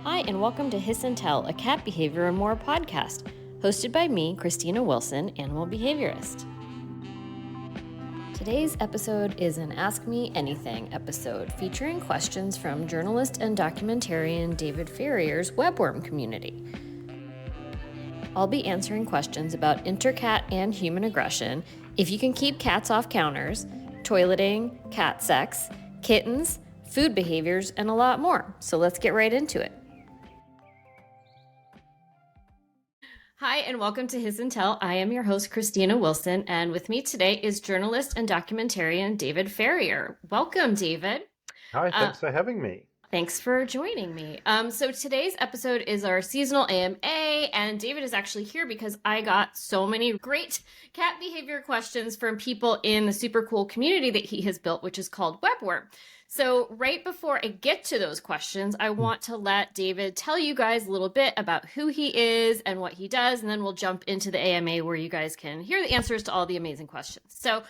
Hi, and welcome to Hiss and Tell, a cat behavior and more podcast, hosted by me, Kristiina Wilson, animal behaviorist. Today's episode is an Ask Me Anything episode featuring questions from journalist and documentarian David Farrier's Webworm community. I'll be answering questions about intercat and human aggression, if you can keep cats off counters, toileting, cat sex, kittens, food behaviors, and a lot more. So let's get right into it. Hi, and welcome to Hiss and Tell. I am your host, Kristiina Wilson, and with me today is journalist and documentarian David Farrier. Welcome, David. Hi, thanks for having me. Thanks for joining me. So today's episode is our seasonal AMA, and David is actually here because I got so many great cat behavior questions from people in the super cool community that he has built, which is called Webworm. So right before I get to those questions, I want to let David tell you guys a little bit about who he is and what he does, and then we'll jump into the AMA where you guys can hear the answers to all the amazing questions. So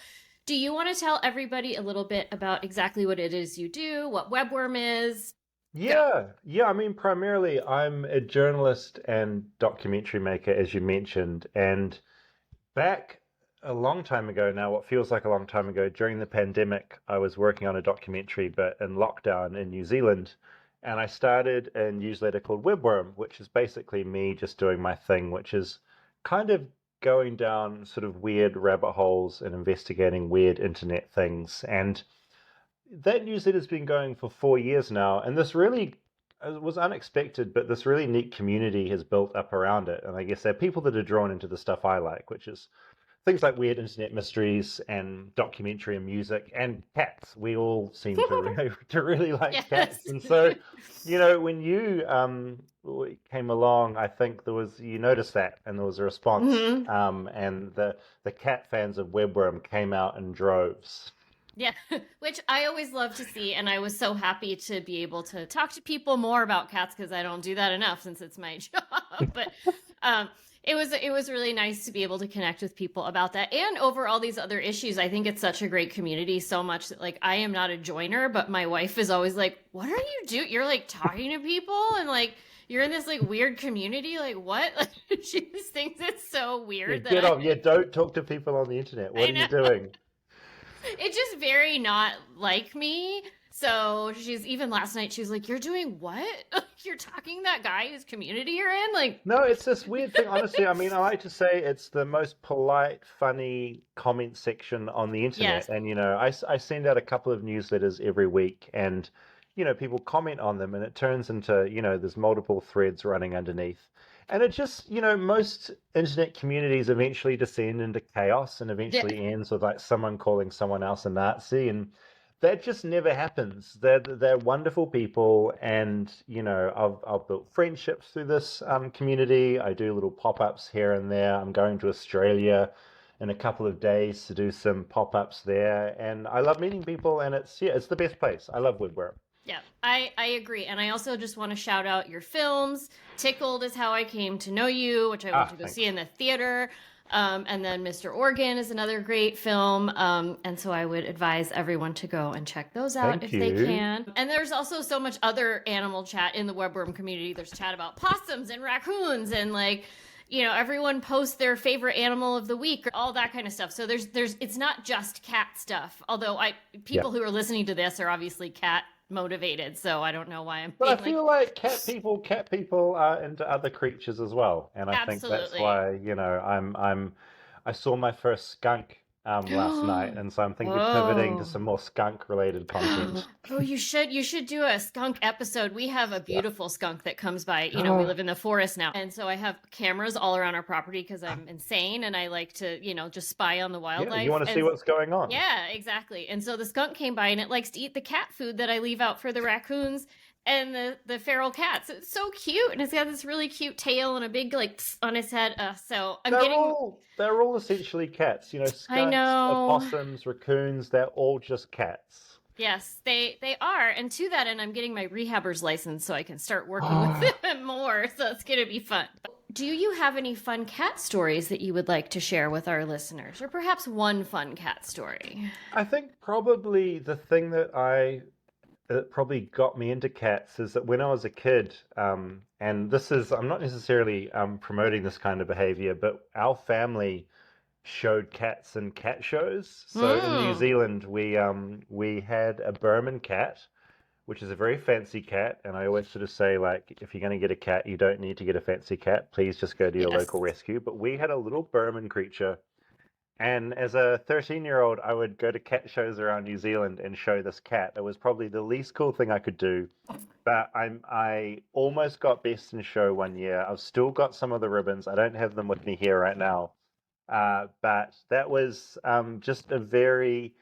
do you want to tell everybody a little bit about exactly what it is you do, what Webworm is? Yeah. I mean, primarily, I'm a journalist and documentary maker, as you mentioned. And back a long time ago now, what feels like a long time ago, during the pandemic, I was working on a documentary, but in lockdown in New Zealand. And I started a newsletter called Webworm, which is basically me just doing my thing, which is kind of going down sort of weird rabbit holes and investigating weird internet things. And that newsletter's been going for 4 years now, and this really was unexpected, but this really neat community has built up around it. And I guess there are people that are drawn into the stuff I like, which is things like weird internet mysteries and documentary and music and cats. We all seem to really like Yes. cats. And so, when you came along, I think you noticed that, and there was a response. And the cat fans of Webworm came out in droves. Yeah, which I always love to see, and I was so happy to be able to talk to people more about cats because I don't do that enough since it's my job. But it was really nice to be able to connect with people about that, and over all these other issues. I think it's such a great community, so much that like I am not a joiner, but my wife is always like, "What are you doing? You're like talking to people and like." You're in this like weird community, like what? Like, she just thinks it's so weird. Get off! Yeah, don't talk to people on the internet. What are you doing? It's just very not like me. So she's even last night, she was like, "You're doing what? You're talking that guy whose community you're in?" Like, no, it's this weird thing. Honestly, I mean, I like to say it's the most polite, funny comment section on the internet. yes. And, I send out a couple of newsletters every week, and, people comment on them, and it turns into, there's multiple threads running underneath. And it just, most internet communities eventually descend into chaos and eventually ends with like someone calling someone else a Nazi. And that just never happens. They're wonderful people. And, I've built friendships through this community. I do little pop-ups here and there. I'm going to Australia in a couple of days to do some pop-ups there. And I love meeting people, and it's the best place. I love Webworm. Yeah, I agree. And I also just want to shout out your films. Tickled is how I came to know you, which I went to go see in the theater. And then Mr. Organ is another great film. And so I would advise everyone to go and check those out if they can. And there's also so much other animal chat in the Webworm community. There's chat about possums and raccoons and like, everyone posts their favorite animal of the week or all that kind of stuff. So there's it's not just cat stuff. Although people who are listening to this are obviously cat motivated, so I don't know why I'm. But I feel like cat people are into other creatures as well, and I think that's why I saw my first skunk last night, and so I'm thinking of pivoting to some more skunk related content. Oh, you should do a skunk episode. We have a beautiful skunk that comes by. We live in the forest now, and so I have cameras all around our property because I'm insane and I like to just spy on the wildlife. Yeah, you want to see what's going on. Yeah, exactly. And so the skunk came by and it likes to eat the cat food that I leave out for the raccoons and the feral cats. It's so cute, and it's got this really cute tail and a big like on his head. So they're all essentially cats. Skunks, I know. Opossums, raccoons. They're all just cats. Yes, they are. And to that end, I'm getting my rehabber's license so I can start working with them more. So it's gonna be fun. Do you have any fun cat stories that you would like to share with our listeners, or perhaps one fun cat story? I think probably the thing that I that probably got me into cats is that when I was a kid, and this is, I'm not necessarily promoting this kind of behavior, but our family showed cats in cat shows. So in New Mm. Zealand, we had a Birman cat, which is a very fancy cat. And I always sort of say, like, if you're going to get a cat, you don't need to get a fancy cat. Please just go to your Yes. local rescue. But we had a little Birman creature. And as a 13-year-old, I would go to cat shows around New Zealand and show this cat. It was probably the least cool thing I could do, but I almost got best in show one year. I've still got some of the ribbons. I don't have them with me here right now. But that was just a very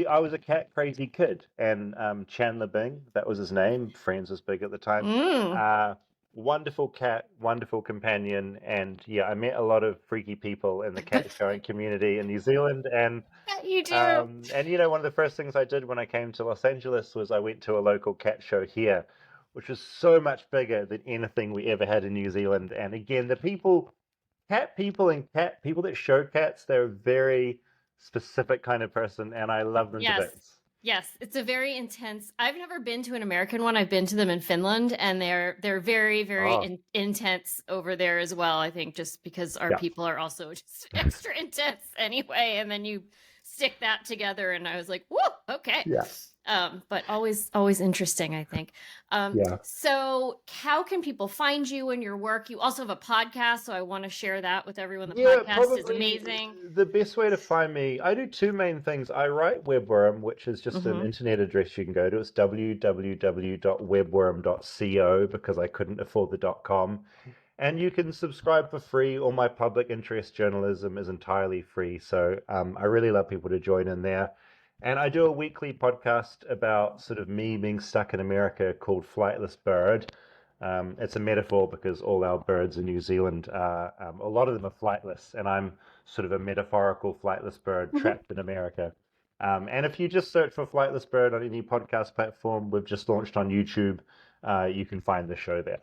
I was a cat crazy kid, and Chandler Bing, that was his name. Friends was big at the time. Mm. Uh, Wonderful cat, wonderful companion, and yeah, I met a lot of freaky people in the cat showing community in New Zealand, You do. and one of the first things I did when I came to Los Angeles was I went to a local cat show here, which was so much bigger than anything we ever had in New Zealand. And again, the people, cat people and cat people that show cats, they're a very specific kind of person, and I love them to Yes. bits. Yes, it's a very intense. I've never been to an American one. I've been to them in Finland, and they're very, very Oh, intense over there as well. I think just because our yeah, people are also just extra intense anyway, and then you stick that together, and I was like, whoa, okay. yeah, But always interesting, I think. yeah. So how can people find you and your work? You also have a podcast, so I want to share that with everyone. The Yeah, podcast is probably amazing. the best way to find me. I do two main things. I write Webworm, which is just an Mm-hmm. internet address you can go to. It's www.webworm.co because I couldn't afford the .com. And you can subscribe for free. All my public interest journalism is entirely free. So I really love people to join in there. And I do a weekly podcast about sort of me being stuck in America called Flightless Bird. It's a metaphor because all our birds in New Zealand are, a lot of them are flightless, and I'm sort of a metaphorical flightless bird trapped in America. And if you just search for Flightless Bird on any podcast platform, we've just launched on YouTube, you can find the show there.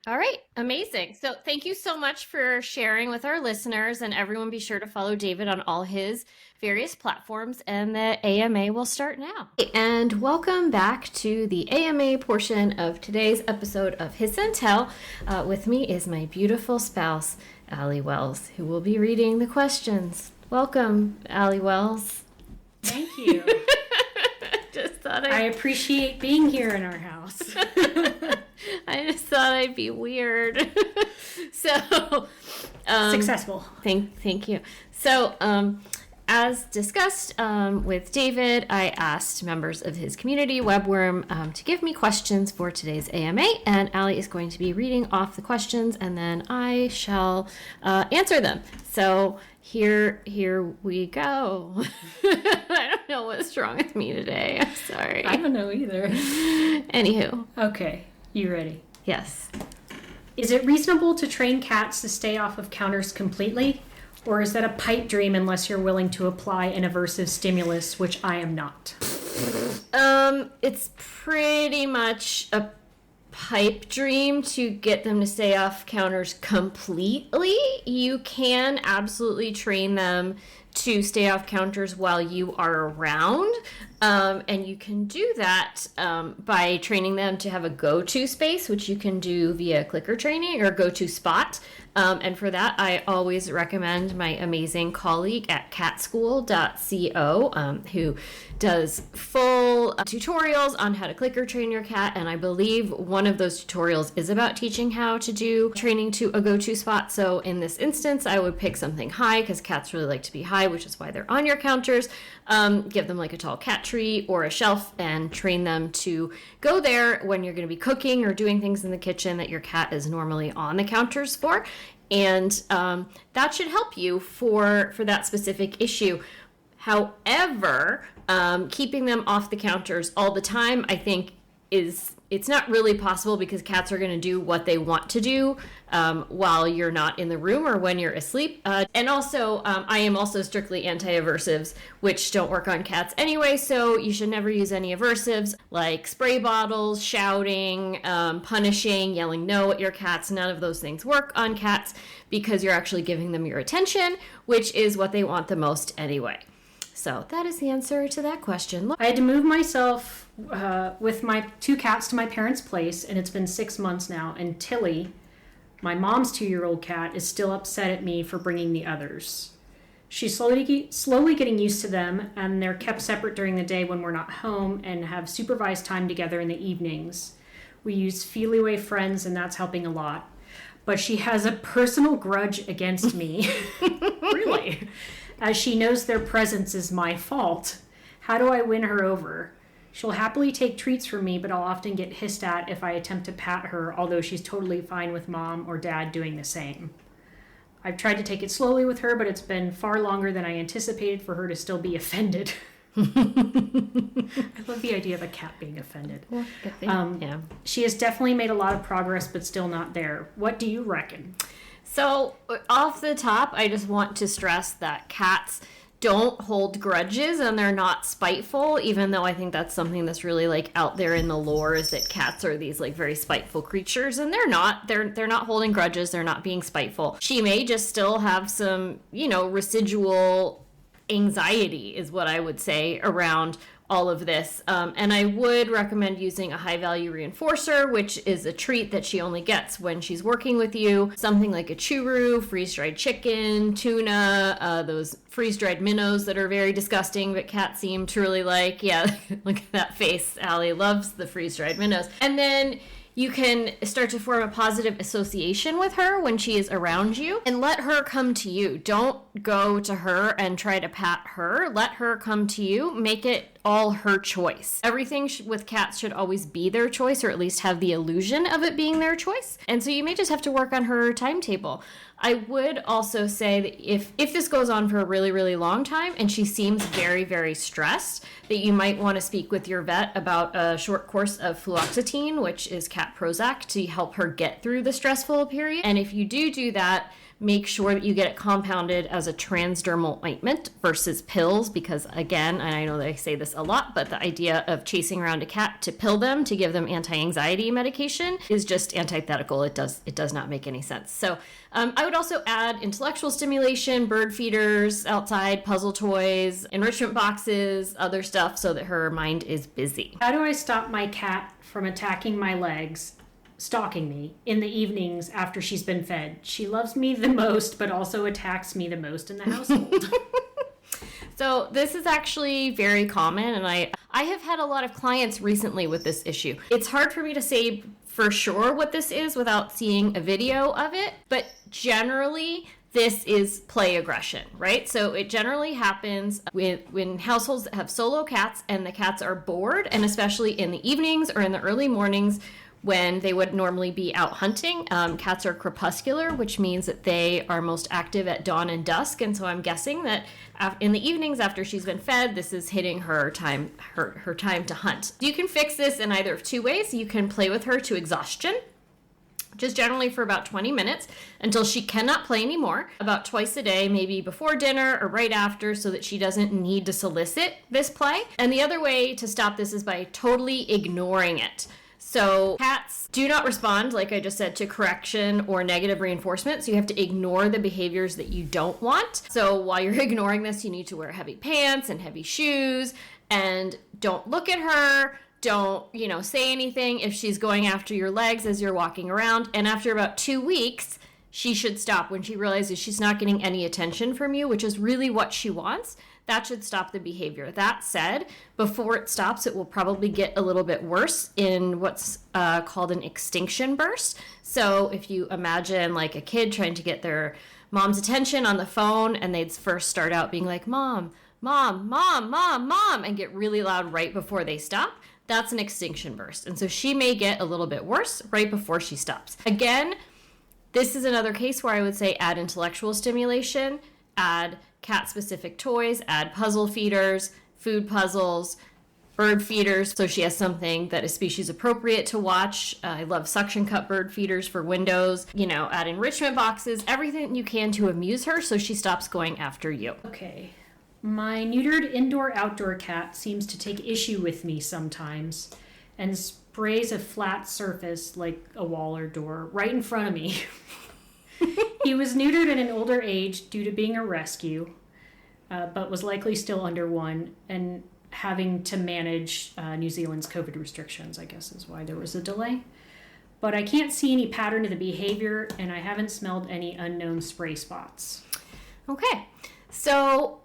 All right, amazing. So thank you so much for sharing with our listeners, and everyone be sure to follow David on all his various platforms, and the AMA will start now. And welcome back to the AMA portion of today's episode of Hiss and Tell. With me is my beautiful spouse, Allie Wells, who will be reading the questions. Welcome, Allie Wells. Thank you. Just thought I appreciate being here in our house. I just thought I'd be weird. So, Successful. thank you. So, as discussed with David, I asked members of his community, Webworm, to give me questions for today's AMA, and Allie is going to be reading off the questions, and then I shall answer them. So here we go. I don't know what's wrong with me today. I'm sorry. I don't know either. Anywho, Okay, you ready? yes. Is it reasonable to train cats to stay off of counters completely? Or is that a pipe dream unless you're willing to apply an aversive stimulus, which I am not? It's pretty much a pipe dream to get them to stay off counters completely. You can absolutely train them to stay off counters while you are around. And you can do that by training them to have a go-to space, which you can do via clicker training or go-to spot. And for that, I always recommend my amazing colleague at catschool.co, who does full tutorials on how to clicker train your cat. And I believe one of those tutorials is about teaching how to do training to a go-to spot. So in this instance, I would pick something high because cats really like to be high, which is why they're on your counters. Give them like a tall cat tree or a shelf and train them to go there when you're going to be cooking or doing things in the kitchen that your cat is normally on the counters for. And that should help you for that specific issue. However, keeping them off the counters all the time, I think it's not really possible because cats are going to do what they want to do while you're not in the room or when you're asleep. And also, I am also strictly anti-aversives, which don't work on cats anyway, so you should never use any aversives like spray bottles, shouting, punishing, yelling no at your cats. None of those things work on cats because you're actually giving them your attention, which is what they want the most anyway. So that is the answer to that question. I had to move myself with my 2 cats to my parents' place, and it's been 6 months now. And Tilly, my mom's 2-year-old cat, is still upset at me for bringing the others. She's slowly getting used to them, and they're kept separate during the day when we're not home and have supervised time together in the evenings. We use Feliway Friends, and that's helping a lot. But she has a personal grudge against me. Really? As she knows their presence is my fault. How do I win her over? She'll happily take treats from me, but I'll often get hissed at if I attempt to pat her, although she's totally fine with mom or dad doing the same. I've tried to take it slowly with her, but it's been far longer than I anticipated for her to still be offended. I love the idea of a cat being offended. Well, yeah. She has definitely made a lot of progress, but still not there. What do you reckon? So, off the top, I just want to stress that cats don't hold grudges and they're not spiteful, even though I think that's something that's really like out there in the lore, is that cats are these like very spiteful creatures, and they're not. They're not holding grudges, they're not being spiteful. She may just still have some, residual anxiety is what I would say around all of this. And I would recommend using a high value reinforcer, which is a treat that she only gets when she's working with you. Something like a churu, freeze-dried chicken, tuna, those freeze-dried minnows that are very disgusting, but cats seem to really like. Yeah, look at that face. Allie loves the freeze-dried minnows. And then you can start to form a positive association with her when she is around you, and let her come to you. Don't go to her and try to pat her. Let her come to you. Make it all her choice. Everything with cats should always be their choice, or at least have the illusion of it being their choice. And so you may just have to work on her timetable. I would also say that if this goes on for a really, really long time and she seems very, very stressed, that you might want to speak with your vet about a short course of fluoxetine, which is cat Prozac, to help her get through the stressful period. And if you do that, make sure that you get it compounded as a transdermal ointment versus pills, because again, and I know that I say this a lot, but the idea of chasing around a cat to pill them, to give them anti-anxiety medication, is just antithetical. It does not make any sense. So I would also add intellectual stimulation, bird feeders outside, puzzle toys, enrichment boxes, other stuff, so that her mind is busy. How do I stop my cat from attacking my legs, stalking me in the evenings after she's been fed? She loves me the most, but also attacks me the most in the household. So this is actually very common, and I have had a lot of clients recently with this issue. It's hard for me to say for sure what this is without seeing a video of it, but generally this is play aggression, right? So it generally happens when households that have solo cats and the cats are bored, and especially in the evenings or in the early mornings when they would normally be out hunting. Cats are crepuscular, which means that they are most active at dawn and dusk. And so I'm guessing that in the evenings after she's been fed, this is hitting her time to hunt. You can fix this in either of two ways. You can play with her to exhaustion, just generally for about 20 minutes until she cannot play anymore, about twice a day, maybe before dinner or right after, so that she doesn't need to solicit this play. And the other way to stop this is by totally ignoring it. So cats do not respond, like I just said, to correction or negative reinforcement. So you have to ignore the behaviors that you don't want. So while you're ignoring this, you need to wear heavy pants and heavy shoes, and don't look at her. Don't, say anything if she's going after your legs as you're walking around. And after about 2 weeks, she should stop. When she realizes she's not getting any attention from you, which is really what she wants, that should stop the behavior. That said, before it stops, it will probably get a little bit worse in what's called an extinction burst. So if you imagine like a kid trying to get their mom's attention on the phone, and they'd first start out being like, Mom, Mom, Mom, Mom, Mom, and get really loud right before they stop, that's an extinction burst. And so she may get a little bit worse right before she stops. Again, this is another case where I would say add intellectual stimulation, add cat-specific toys, add puzzle feeders, food puzzles, bird feeders, so she has something that is species appropriate to watch. I love suction cup bird feeders for windows. Add enrichment boxes, everything you can to amuse her so she stops going after you. Okay. My neutered indoor-outdoor cat seems to take issue with me sometimes and sprays a flat surface, like a wall or door, right in front of me. He was neutered at an older age due to being a rescue. but was likely still under 1 and having to manage New Zealand's COVID restrictions, I guess is why there was a delay. But I can't see any pattern to the behavior, and I haven't smelled any unknown spray spots. Okay, so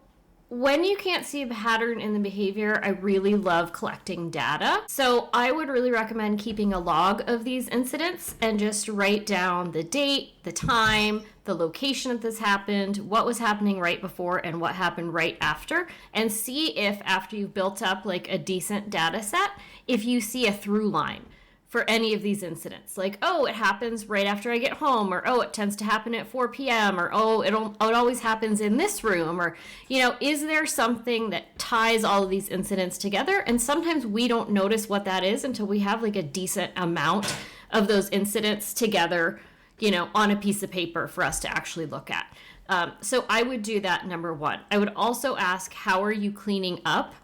when you can't see a pattern in the behavior, I really love collecting data. So I would really recommend keeping a log of these incidents and just write down the date, the time, the location that this happened, what was happening right before, and what happened right after, and see if after you've built up like a decent data set, if you see a through line for any of these incidents. Like, oh, it happens right after I get home, or oh, it tends to happen at 4 p.m., or oh, it always happens in this room, or, you know, is there something that ties all of these incidents together? And sometimes we don't notice what that is until we have like a decent amount of those incidents together, you know, on a piece of paper for us to actually look at. So I would do that, number one. I would also ask, how are you cleaning up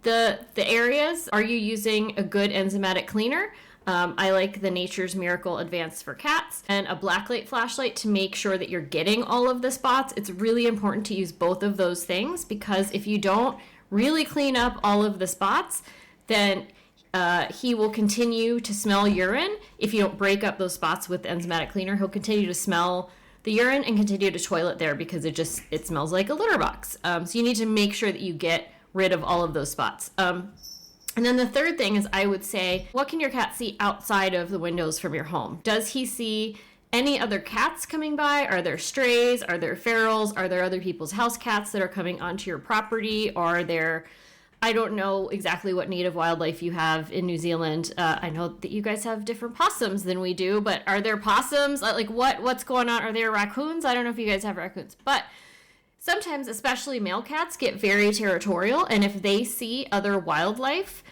the areas? Are you using a good enzymatic cleaner? I like the Nature's Miracle Advanced for cats, and a blacklight flashlight to make sure that you're getting all of the spots. It's really important to use both of those things, because if you don't really clean up all of the spots, then he will continue to smell urine. If you don't break up those spots with the enzymatic cleaner, he'll continue to smell the urine and continue to toilet there because it smells like a litter box. So you need to make sure that you get rid of all of those spots. And then the third thing is, I would say, what can your cat see outside of the windows from your home? Does he see any other cats coming by? Are there strays? Are there ferals? Are there other people's house cats that are coming onto your property? Are there, I don't know exactly what native wildlife you have in New Zealand. I know that you guys have different possums than we do, but are there possums? Like what's going on? Are there raccoons? I don't know if you guys have raccoons, but sometimes, especially male cats, get very territorial, and if they see other wildlife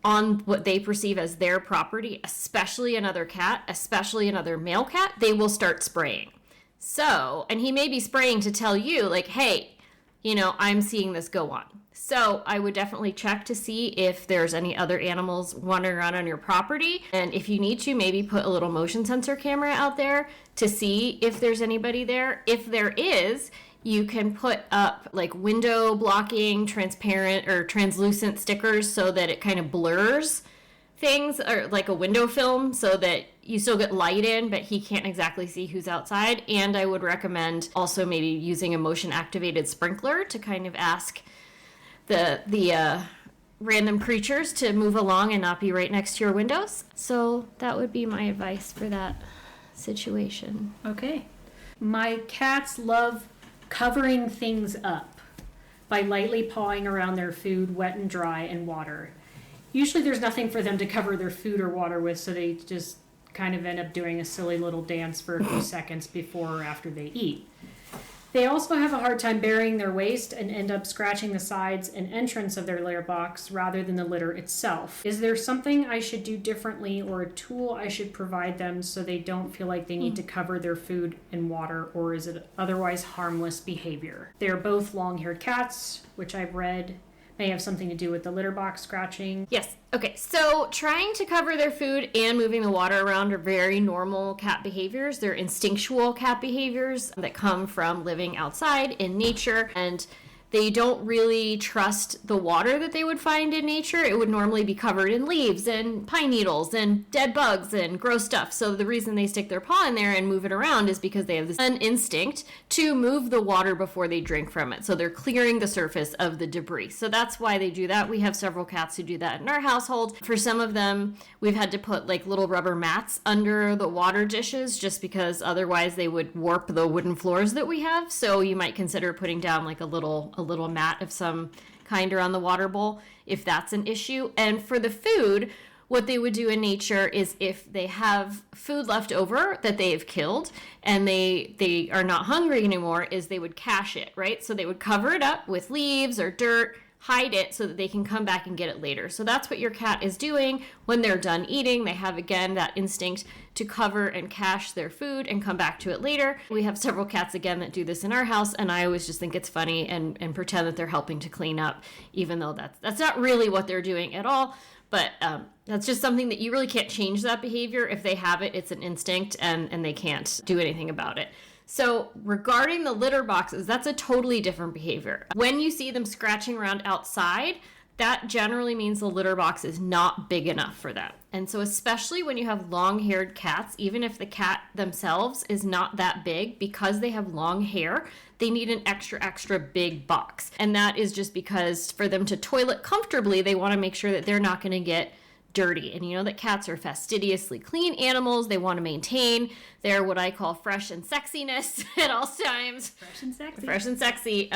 on what they perceive as their property, especially another cat, especially another male cat, they will start spraying. So, and he may be spraying to tell you, like, hey, you know, I'm seeing this go on. So I would definitely check to see if there's any other animals wandering around on your property. And if you need to, maybe put a little motion sensor camera out there to see if there's anybody there. If there is, you can put up like window blocking, transparent or translucent stickers so that it kind of blurs things, or like a window film, so that you still get light in, but he can't exactly see who's outside. And I would recommend also maybe using a motion activated sprinkler to kind of ask the random creatures to move along and not be right next to your windows. So that would be my advice for that situation. Okay. My cats love covering things up by lightly pawing around their food, wet and dry, and water. Usually there's nothing for them to cover their food or water with, so they just kind of end up doing a silly little dance for a few seconds before or after they eat. They also have a hard time burying their waste and end up scratching the sides and entrance of their litter box rather than the litter itself. Is there something I should do differently, or a tool I should provide them so they don't feel like they need to cover their food and water, or is it otherwise harmless behavior? They're both long-haired cats, which I've read may have something to do with the litter box scratching. Yes. Okay. So trying to cover their food and moving the water around are very normal cat behaviors. They're instinctual cat behaviors that come from living outside in nature, and they don't really trust the water that they would find in nature. It would normally be covered in leaves and pine needles and dead bugs and gross stuff. So the reason they stick their paw in there and move it around is because they have this instinct to move the water before they drink from it. So they're clearing the surface of the debris. So that's why they do that. We have several cats who do that in our household. For some of them, we've had to put like little rubber mats under the water dishes just because otherwise they would warp the wooden floors that we have. So you might consider putting down like a little mat of some kind around the water bowl if that's an issue. And for the food, what they would do in nature is, if they have food left over that they have killed and they are not hungry anymore, is they would cache it, right? So they would cover it up with leaves or dirt, hide it so that they can come back and get it later. So that's what your cat is doing when they're done eating. They have, again, that instinct to cover and cache their food and come back to it later. We have several cats, again, that do this in our house, and I always just think it's funny and pretend that they're helping to clean up, even though that's not really what they're doing at all. But that's just something that you really can't change that behavior. If they have it, it's an instinct, and they can't do anything about it. So regarding the litter boxes, that's a totally different behavior. When you see them scratching around outside, that generally means the litter box is not big enough for them. And so especially when you have long-haired cats, even if the cat themselves is not that big, because they have long hair, they need an extra big box. And that is just because for them to toilet comfortably, they want to make sure that they're not going to get dirty. And you know that cats are fastidiously clean animals. They want to maintain their what I call fresh and sexiness at all times. Fresh and sexy. Fresh and sexy.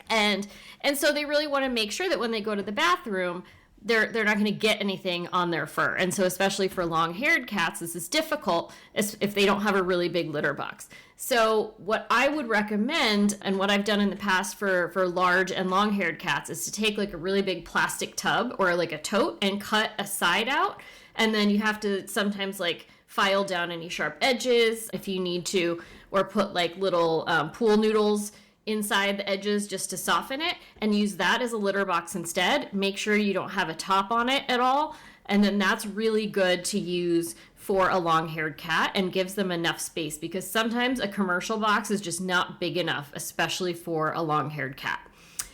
And so they really want to make sure that when they go to the bathroom, they're not going to get anything on their fur. And so especially for long-haired cats, this is difficult if they don't have a really big litter box. So what I would recommend, and what I've done in the past for large and long-haired cats, is to take like a really big plastic tub or like a tote and cut a side out. And then you have to sometimes like file down any sharp edges if you need to, or put like little pool noodles inside the edges just to soften it, and use that as a litter box instead. Make sure you don't have a top on it at all, and then that's really good to use for a long-haired cat and gives them enough space, because sometimes a commercial box is just not big enough, especially for a long-haired cat.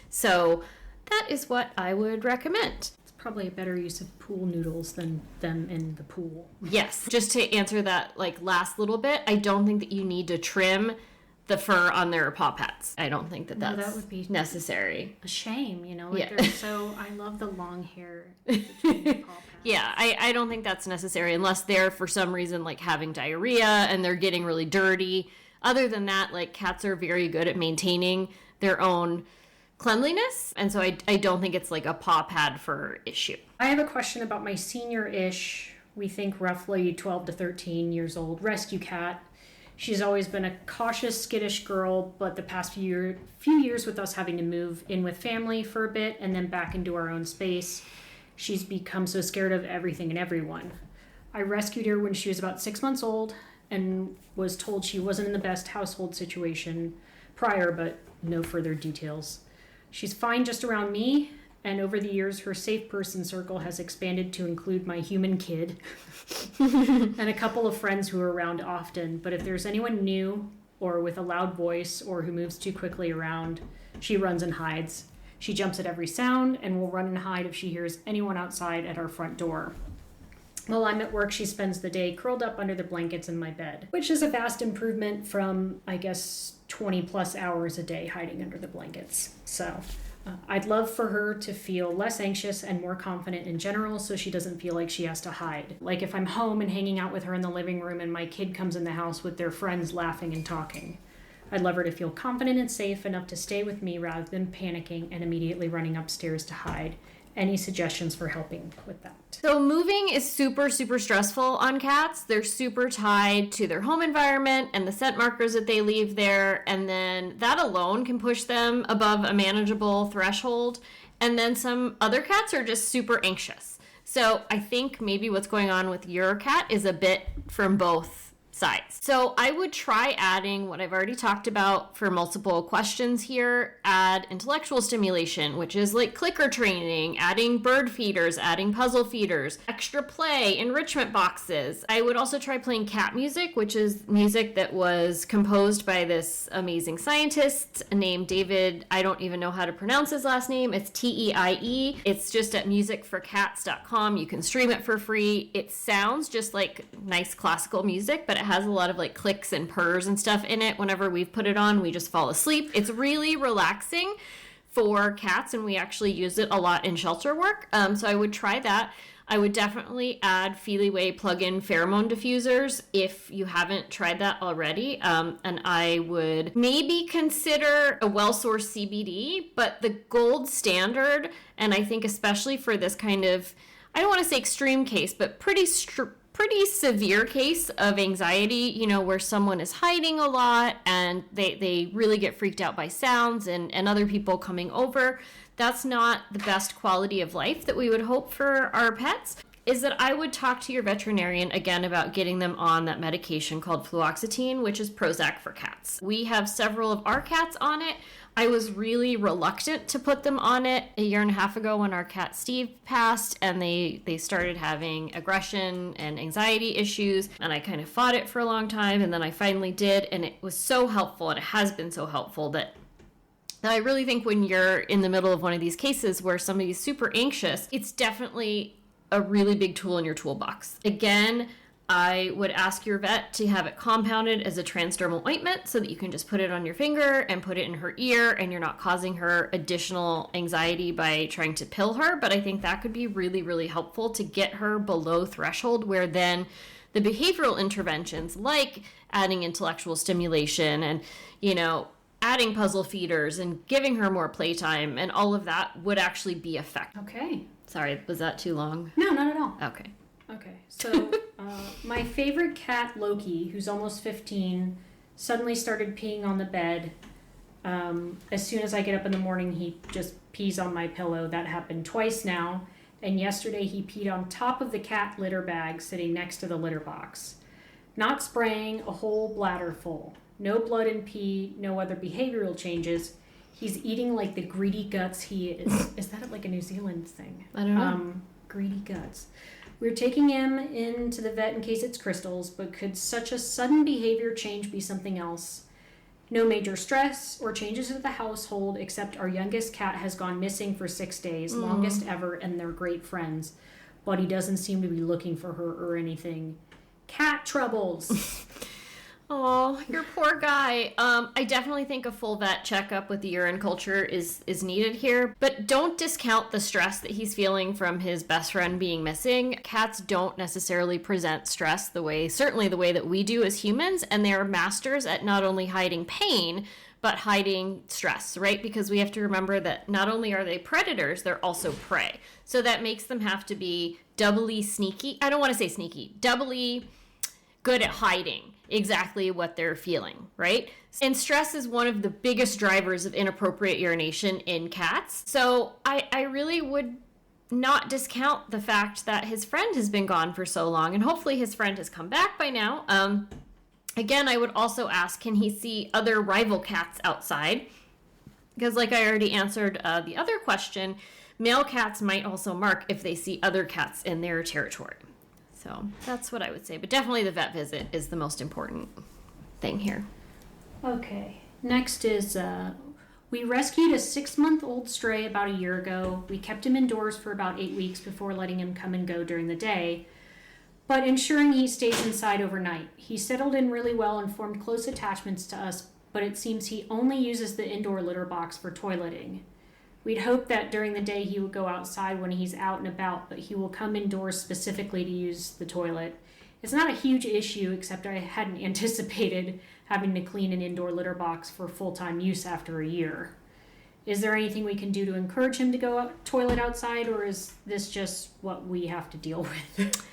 So that is what I would recommend. It's probably a better use of pool noodles than them in the pool. Yes, just to answer that like last little bit, I don't think that you need to trim the fur on their paw pads. I don't think that would be necessary. A shame, you know. Like Yeah. they're so, I love the long hair between the paw pads. Yeah, I don't think that's necessary unless they're for some reason like having diarrhea and they're getting really dirty. Other than that, like cats are very good at maintaining their own cleanliness, and so I don't think it's like a paw pad fur issue. I have a question about my senior-ish, we think roughly 12 to 13 years old, rescue cat. She's always been a cautious, skittish girl, but the past few years with us having to move in with family for a bit and then back into our own space, she's become so scared of everything and everyone. I rescued her when she was about 6 months old and was told she wasn't in the best household situation prior, but no further details. She's fine just around me, and over the years, her safe person circle has expanded to include my human kid and a couple of friends who are around often. But if there's anyone new or with a loud voice or who moves too quickly around, she runs and hides. She jumps at every sound and will run and hide if she hears anyone outside at our front door. While I'm at work, she spends the day curled up under the blankets in my bed, which is a vast improvement from, I guess, 20 plus hours a day hiding under the blankets. So I'd love for her to feel less anxious and more confident in general, so she doesn't feel like she has to hide. Like if I'm home and hanging out with her in the living room and my kid comes in the house with their friends laughing and talking. I'd love her to feel confident and safe enough to stay with me rather than panicking and immediately running upstairs to hide. Any suggestions for helping with that? So moving is super stressful on cats. They're super tied to their home environment and the scent markers that they leave there. And then that alone can push them above a manageable threshold. And then some other cats are just super anxious. So I think maybe what's going on with your cat is a bit from both sides. So I would try adding what I've already talked about for multiple questions here. Add intellectual stimulation, which is like clicker training, adding bird feeders, adding puzzle feeders, extra play, enrichment boxes. I would also try playing cat music, which is music that was composed by this amazing scientist named David, I don't even know how to pronounce his last name. It's T-E-I-E. It's just at musicforcats.com. You can stream it for free. It sounds just like nice classical music, but it has a lot of like clicks and purrs and stuff in it. Whenever we've put it on, we just fall asleep. It's really relaxing for cats, and we actually use it a lot in shelter work. So I would try that. I would definitely add Feeliway plug-in pheromone diffusers if you haven't tried that already. And I would maybe consider a well-sourced CBD, but the gold standard, and I think especially for this kind of, I don't want to say extreme case, but pretty severe case of anxiety, you know, where someone is hiding a lot and they really get freaked out by sounds and other people coming over. That's not the best quality of life that we would hope for our pets. is that I would talk to your veterinarian again about getting them on that medication called fluoxetine, which is Prozac for cats. We have several of our cats on it. I was really reluctant to put them on it a year and a half ago when our cat Steve passed, and they started having aggression and anxiety issues, and I kind of fought it for a long time, and then I finally did, and it was so helpful, and it has been so helpful that I really think when you're in the middle of one of these cases where somebody's super anxious, it's definitely a really big tool in your toolbox. Again, I would ask your vet to have it compounded as a transdermal ointment so that you can just put it on your finger and put it in her ear, and you're not causing her additional anxiety by trying to pill her. But I think that could be really, really helpful to get her below threshold, where then the behavioral interventions like adding intellectual stimulation and, adding puzzle feeders and giving her more playtime and all of that would actually be effective. Okay. Sorry, was that too long? No, not at all. Okay. So my favorite cat, Loki, who's almost 15, suddenly started peeing on the bed. As soon as I get up in the morning, he just pees on my pillow. That happened twice now. And yesterday he peed on top of the cat litter bag sitting next to the litter box. Not spraying, a whole bladder full. No blood and pee, no other behavioral changes. He's eating like the greedy guts he is. Is that like a New Zealand thing? I don't know. Greedy guts. We're taking him into the vet in case it's crystals, but could such a sudden behavior change be something else? No major stress or changes to the household, except our youngest cat has gone missing for 6 days, longest ever, and they're great friends. But he doesn't seem to be looking for her or anything. Cat troubles. Oh, your poor guy. I definitely think a full vet checkup with the urine culture is needed here, but don't discount the stress that he's feeling from his best friend being missing. Cats don't necessarily present stress certainly the way that we do as humans, and they are masters at not only hiding pain, but hiding stress, right? Because we have to remember that not only are they predators, they're also prey. So that makes them have to be doubly sneaky. I don't want to say sneaky, doubly good at hiding exactly what they're feeling, right? And stress is one of the biggest drivers of inappropriate urination in cats. So I really would not discount the fact that his friend has been gone for so long, and hopefully his friend has come back by now. Again, I would also ask, can he see other rival cats outside? Because like I already answered the other question, male cats might also mark if they see other cats in their territory. So that's what I would say. But definitely the vet visit is the most important thing here. Okay. Next is, we rescued a 6-month-old stray about a year ago. We kept him indoors for about 8 weeks before letting him come and go during the day, but ensuring he stays inside overnight. He settled in really well and formed close attachments to us, but it seems he only uses the indoor litter box for toileting. We'd hope that during the day he would go outside when he's out and about, but he will come indoors specifically to use the toilet. It's not a huge issue, except I hadn't anticipated having to clean an indoor litter box for full-time use after a year. Is there anything we can do to encourage him to go toilet outside, or is this just what we have to deal with?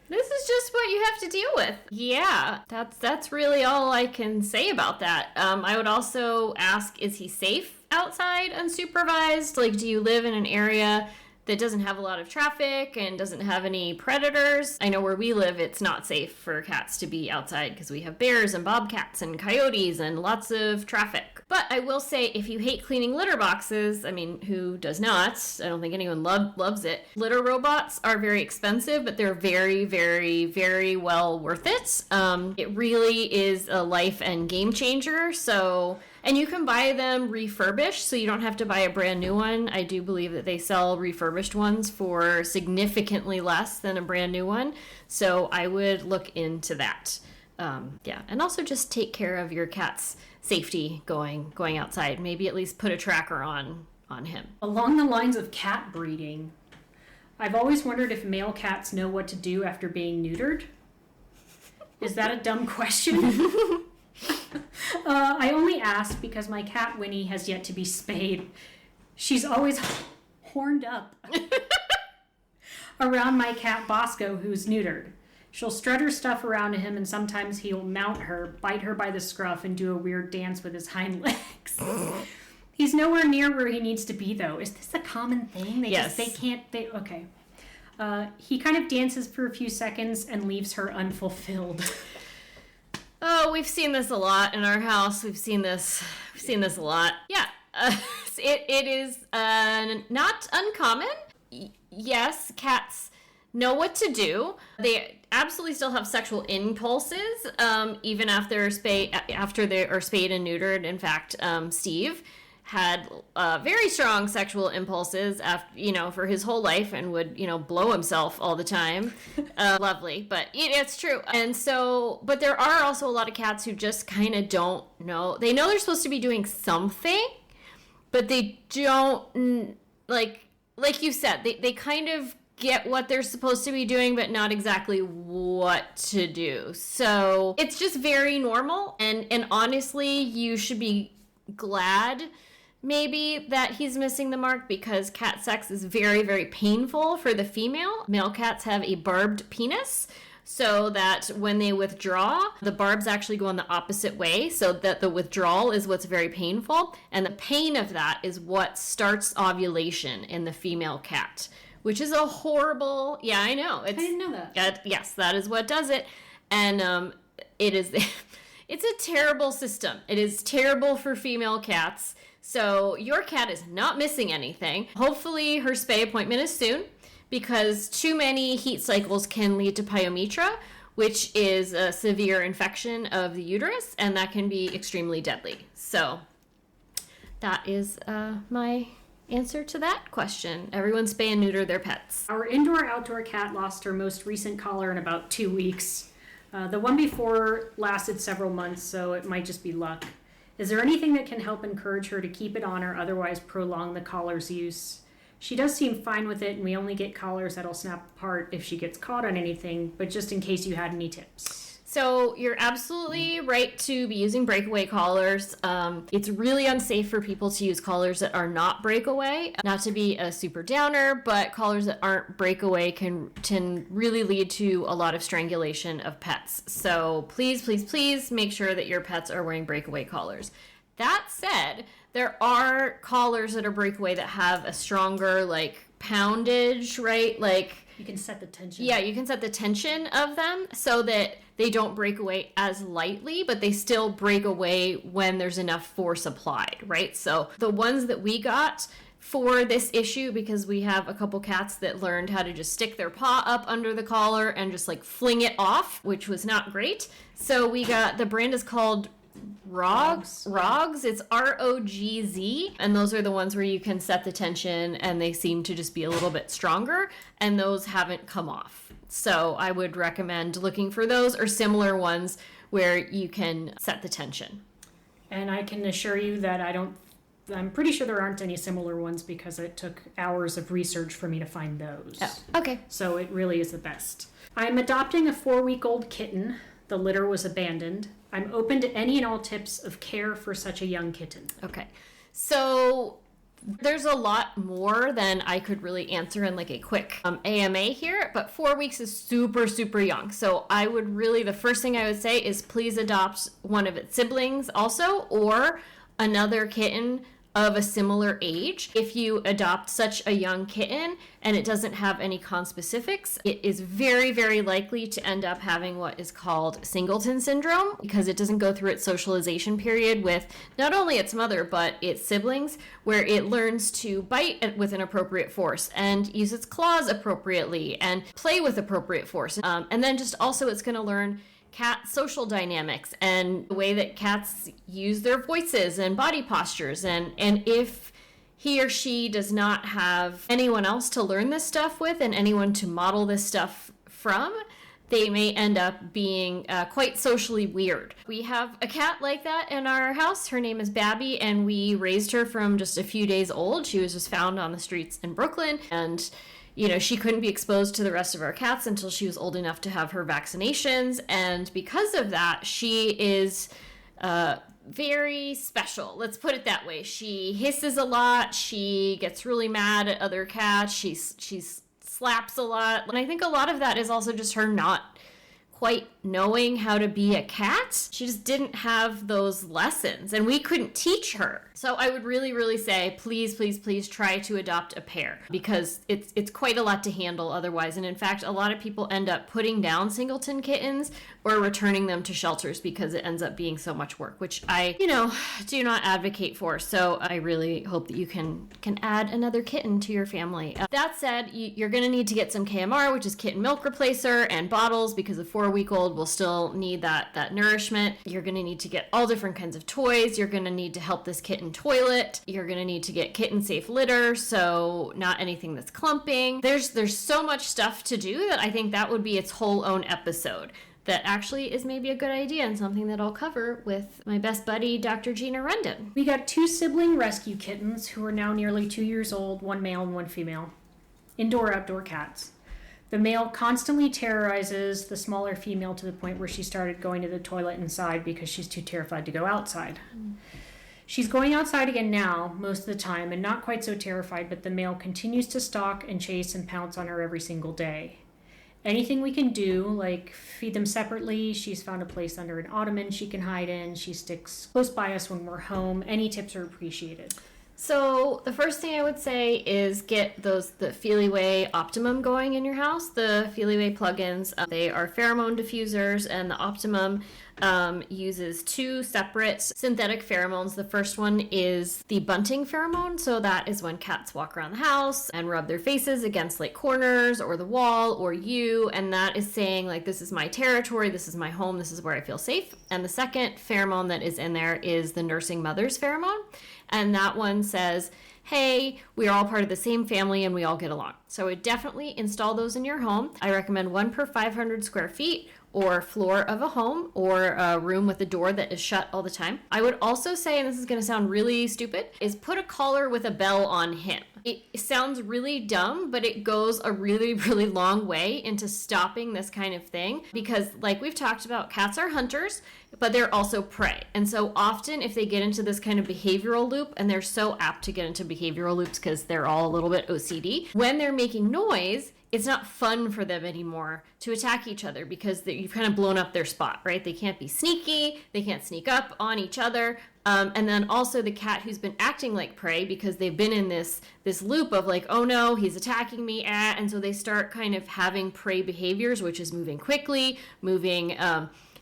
This is just what you have to deal with. Yeah, that's really all I can say about that. I would also ask, is he safe outside unsupervised? Like, do you live in an area that doesn't have a lot of traffic and doesn't have any predators? I know where we live, it's not safe for cats to be outside because we have bears and bobcats and coyotes and lots of traffic. But I will say, if you hate cleaning litter boxes, I mean, who does not? I don't think anyone loves it. Litter robots are very expensive, but they're very, very, very well worth it. It really is a life and game changer. And you can buy them refurbished, so you don't have to buy a brand new one. I do believe that they sell refurbished ones for significantly less than a brand new one. So I would look into that. And also just take care of your cat's safety going outside. Maybe at least put a tracker on him. Along the lines of cat breeding, I've always wondered if male cats know what to do after being neutered. Is that a dumb question? I only ask because my cat Winnie has yet to be spayed. She's always horned up around my cat Bosco, who's neutered. She'll strut her stuff around to him, and sometimes he'll mount her, bite her by the scruff, and do a weird dance with his hind legs. He's nowhere near where he needs to be, though. Is this a common thing? Yes. Okay. He kind of dances for a few seconds and leaves her unfulfilled. Oh, we've seen this a lot in our house. We've seen this a lot. Yeah, it is not uncommon. Yes, cats know what to do. They absolutely still have sexual impulses, even after they are spayed and neutered. In fact, Steve had very strong sexual impulses for his whole life and would blow himself all the time. Lovely, but it's true. And so, but there are also a lot of cats who just kind of don't know. They know they're supposed to be doing something, but they don't, like you said, they kind of get what they're supposed to be doing, but not exactly what to do. So it's just very normal, and honestly, you should be glad maybe that he's missing the mark, because cat sex is very, very painful for the female. Male cats have a barbed penis, so that when they withdraw, the barbs actually go in the opposite way, so that the withdrawal is what's very painful, and the pain of that is what starts ovulation in the female cat, which is a horrible... Yeah, I know. I didn't know that. Yes, that is what does it, and it is... It's a terrible system. It is terrible for female cats. So your cat is not missing anything. Hopefully her spay appointment is soon, because too many heat cycles can lead to pyometra, which is a severe infection of the uterus, and that can be extremely deadly. So that is my answer to that question. Everyone spay and neuter their pets. Our indoor-outdoor cat lost her most recent collar in about 2 weeks. The one before lasted several months, so it might just be luck. Is there anything that can help encourage her to keep it on or otherwise prolong the collar's use? She does seem fine with it, and we only get collars that'll snap apart if she gets caught on anything, but just in case you had any tips. So you're absolutely right to be using breakaway collars. It's really unsafe for people to use collars that are not breakaway. Not to be a super downer, but collars that aren't breakaway can really lead to a lot of strangulation of pets. So please, please, please make sure that your pets are wearing breakaway collars. That said, there are collars that are breakaway that have a stronger poundage, right? You can set the tension. Yeah, you can set the tension of them so that they don't break away as lightly, but they still break away when there's enough force applied, right? So the ones that we got for this issue, because we have a couple cats that learned how to just stick their paw up under the collar and just fling it off, which was not great. So we got, the brand is called Rogs. It's ROGZ, and those are the ones where you can set the tension and they seem to just be a little bit stronger, and those haven't come off. So I would recommend looking for those or similar ones where you can set the tension. And I can assure you that I'm pretty sure there aren't any similar ones, because it took hours of research for me to find those. Oh, okay. So it really is the best. I'm adopting a 4-week-old kitten. The litter was abandoned. I'm open to any and all tips of care for such a young kitten. Okay. So there's a lot more than I could really answer in a quick AMA here, but 4 weeks is super, super young. So I would really, the first thing I would say is please adopt one of its siblings also, or another kitten of a similar age. If you adopt such a young kitten and it doesn't have any conspecifics, it is very, very likely to end up having what is called singleton syndrome, because it doesn't go through its socialization period with not only its mother, but its siblings, where it learns to bite with an appropriate force and use its claws appropriately and play with appropriate force. And then just also it's going to learn cat social dynamics and the way that cats use their voices and body postures. And if he or she does not have anyone else to learn this stuff with and anyone to model this stuff from, they may end up being quite socially weird. We have a cat like that in our house. Her name is Babby, and we raised her from just a few days old. She was just found on the streets in Brooklyn, and she couldn't be exposed to the rest of our cats until she was old enough to have her vaccinations. And because of that, she is very special. Let's put it that way. She hisses a lot. She gets really mad at other cats. She slaps a lot. And I think a lot of that is also just her not quite knowing how to be a cat. She just didn't have those lessons, and we couldn't teach her. So I would really, really say, please, please, please try to adopt a pair, because it's quite a lot to handle otherwise. And in fact, a lot of people end up putting down singleton kittens or returning them to shelters because it ends up being so much work, which I, do not advocate for. So I really hope that you can add another kitten to your family. That said, you're going to need to get some KMR, which is kitten milk replacer, and bottles, because a 4-week-old will still need that nourishment. You're going to need to get all different kinds of toys. You're going to need to help this kitten toilet. You're going to need to get kitten safe litter, so not anything that's clumping. There's so much stuff to do that I think that would be its whole own episode. That actually is maybe a good idea and something that I'll cover with my best buddy, Dr. Gina Rendon. We got 2 sibling rescue kittens who are now nearly 2 years old, 1 male and 1 female. Indoor-outdoor cats. The male constantly terrorizes the smaller female to the point where she started going to the toilet inside because she's too terrified to go outside. She's going outside again now, most of the time, and not quite so terrified, but the male continues to stalk and chase and pounce on her every single day. Anything we can do, like feed them separately, she's found a place under an ottoman she can hide in, she sticks close by us when we're home. Any tips are appreciated. So the first thing I would say is get the Feelyway Optimum going in your house. The Feelyway plugins, they are pheromone diffusers, and the Optimum uses 2 separate synthetic pheromones. The first one is the bunting pheromone, so that is when cats walk around the house and rub their faces against like corners or the wall or you, and that is saying like, this is my territory, this is my home, this is where I feel safe. And the second pheromone that is in there is the nursing mother's pheromone, and that one says, hey, we are all part of the same family and we all get along. So I would definitely install those in your home. I recommend 1 per 500 square feet or floor of a home, or a room with a door that is shut all the time. I would also say, and this is going to sound really stupid, is put a collar with a bell on him. It sounds really dumb, but it goes a really, really long way into stopping this kind of thing, because like we've talked about, cats are hunters, but they're also prey. And so often if they get into this kind of behavioral loop, and they're so apt to get into behavioral loops because they're all a little bit OCD, when they're making noise, it's not fun for them anymore to attack each other because you've kind of blown up their spot, right? They can't be sneaky, they can't sneak up on each other. And then also the cat who's been acting like prey because they've been in this loop of like, oh no, he's attacking me, and so they start kind of having prey behaviors, which is moving quickly, moving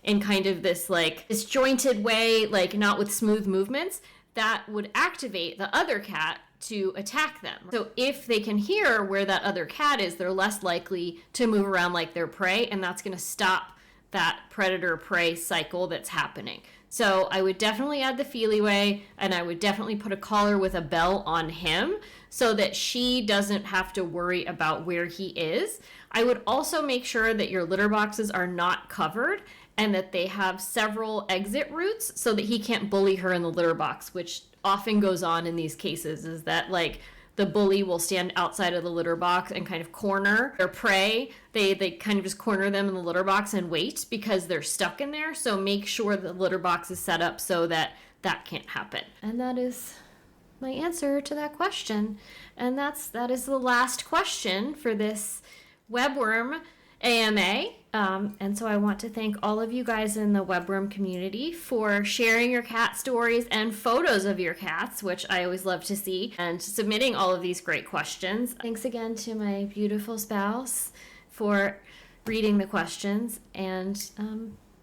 in kind of this like disjointed way, like not with smooth movements, that would activate the other cat to attack them. So if they can hear where that other cat is, they're less likely to move around like they're prey, and that's going to stop that predator-prey cycle that's happening. So I would definitely add the Feelyway, and I would definitely put a collar with a bell on him so that she doesn't have to worry about where he is. I would also make sure that your litter boxes are not covered and that they have several exit routes so that he can't bully her in the litter box, which often goes on in these cases, is that like the bully will stand outside of the litter box and kind of corner their prey. They kind of just corner them in the litter box and wait because they're stuck in there. So make sure the litter box is set up so that that can't happen. And that is my answer to that question. And that is the last question for this Webworm AMA. And so I want to thank all of you guys in the Webworm community for sharing your cat stories and photos of your cats, which I always love to see, and submitting all of these great questions. Thanks again to my beautiful spouse for reading the questions, and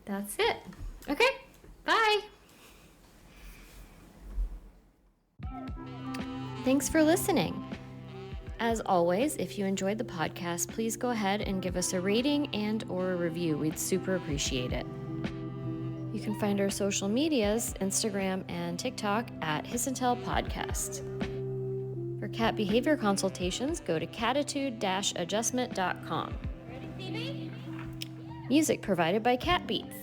that's it. Okay, bye. Thanks for listening. As always, if you enjoyed the podcast, please go ahead and give us a rating and or a review. We'd super appreciate it. You can find our social medias, Instagram and TikTok at Hiss and Tell Podcast. For cat behavior consultations, go to catitude-adjustment.com. Music provided by Cat Beats.